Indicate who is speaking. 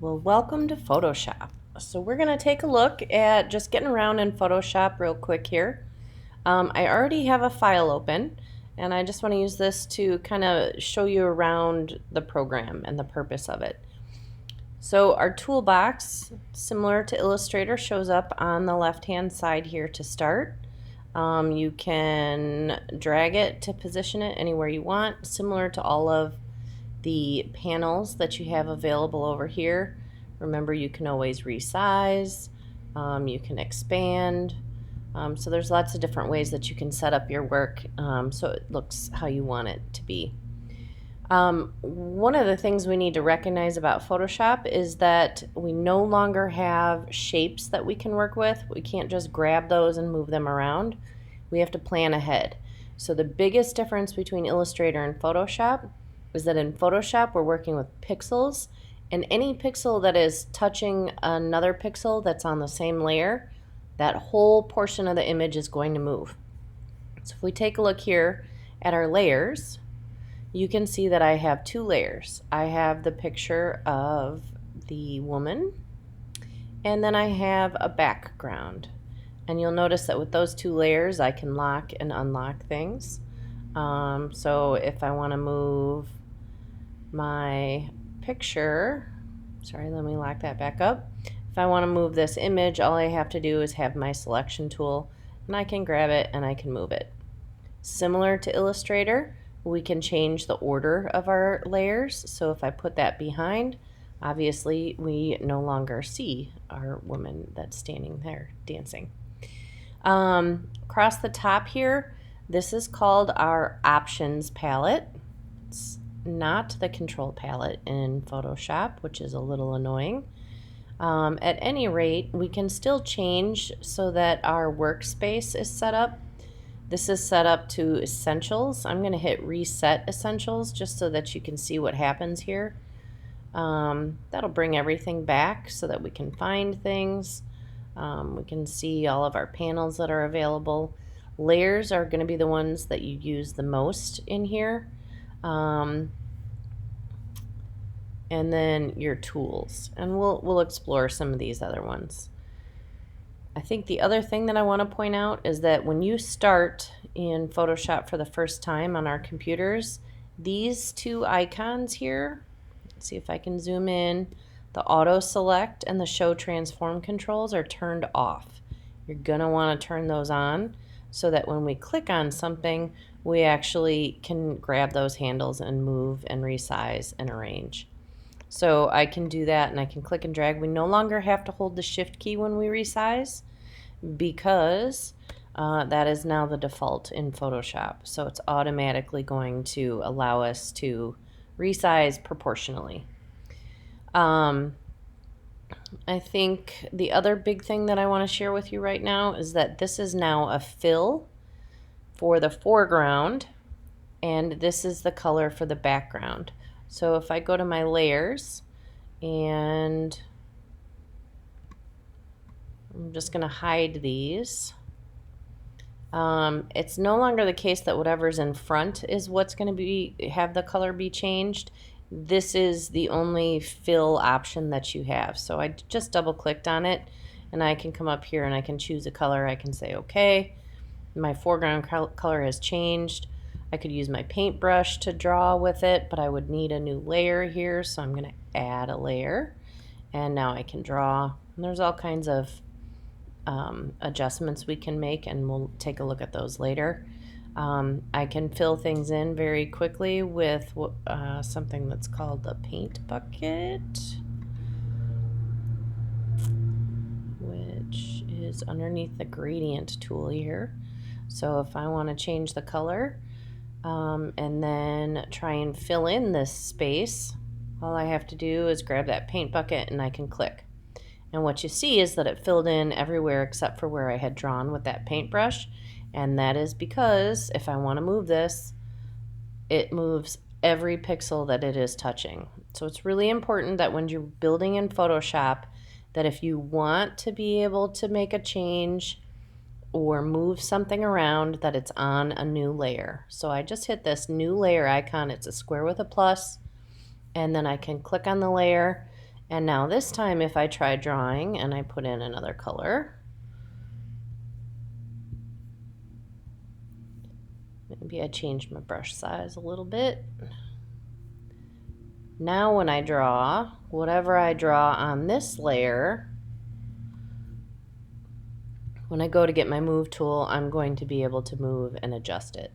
Speaker 1: Well, welcome to Photoshop. So we're going to take a look at just getting around in Photoshop real quick here. I already have a file open, and I just want to use this to kind of show you around the program and the purpose of it. So our toolbox, similar to Illustrator, shows up on the left-hand side here to start. You can drag it to position it anywhere you want, similar to all of the panels that you have available over here. Remember, you can always resize, you can expand. So there's lots of different ways that you can set up your work so it looks how you want it to be. One of the things we need to recognize about Photoshop is that we no longer have shapes that we can work with. We can't just grab those and move them around. We have to plan ahead. So the biggest difference between Illustrator and Photoshop is that in Photoshop we're working with pixels, and any pixel that is touching another pixel that's on the same layer, that whole portion of the image is going to move. So if we take a look here at our layers, you can see that I have two layers. I have the picture of the woman, and then I have a background. And you'll notice that with those two layers I can lock and unlock things. So if I want to move my picture, sorry, let me lock that back up. If I want to move this image, all I have to do is have my selection tool, and I can grab it and I can move it. Similar to Illustrator, we can change the order of our layers. So if I put that behind, obviously we no longer see our woman that's standing there dancing. Across the top here, this is called our options palette. It's not the control palette in Photoshop, which is a little annoying. At any rate, we can still change so that our workspace is set up. This is set up to essentials. I'm going to hit reset essentials just so that you can see what happens here. That'll bring everything back so that we can find things. We can see all of our panels that are available. Layers are going to be the ones that you use the most in here. And then your tools, and we'll explore some of these other ones. I think the other thing that I want to point out is that when you start in Photoshop for the first time on our computers, these two icons here, let's see if I can zoom in, the auto select and the show transform controls are turned off. You're gonna want to turn those on so that when we click on something, we actually can grab those handles and move and resize and arrange. So I can do that, and I can click and drag. We no longer have to hold the shift key when we resize because that is now the default in Photoshop. So it's automatically going to allow us to resize proportionally. I think the other big thing that I want to share with you right now is that this is now a fill for the foreground, and this is the color for the background. So if I go to my layers, and I'm just going to hide these, it's no longer the case that whatever's in front is what's going to have the color be changed. This is the only fill option that you have. So I just double clicked on it, and I can come up here and I can choose a color. I can say okay, my foreground color has changed. I could use my paintbrush to draw with it, but I would need a new layer here, so I'm going to add a layer, and now I can draw. And there's all kinds of adjustments we can make, and we'll take a look at those later. I can fill things in very quickly with something that's called the paint bucket, which is underneath the gradient tool here. So if I want to change the color, and then try and fill in this space, all I have to do is grab that paint bucket and I can click. And what you see is that it filled in everywhere except for where I had drawn with that paintbrush, and that is because if I want to move this, it moves every pixel that it is touching. So it's really important that when you're building in Photoshop, that if you want to be able to make a change or move something around, that it's on a new layer. So I just hit this new layer icon. It's a square with a plus, and then I can click on the layer, And now this time if I try drawing and I put in another color, maybe I changed my brush size a little bit. Now when I draw, whatever I draw on this layer, when I go to get my move tool, I'm going to be able to move and adjust it.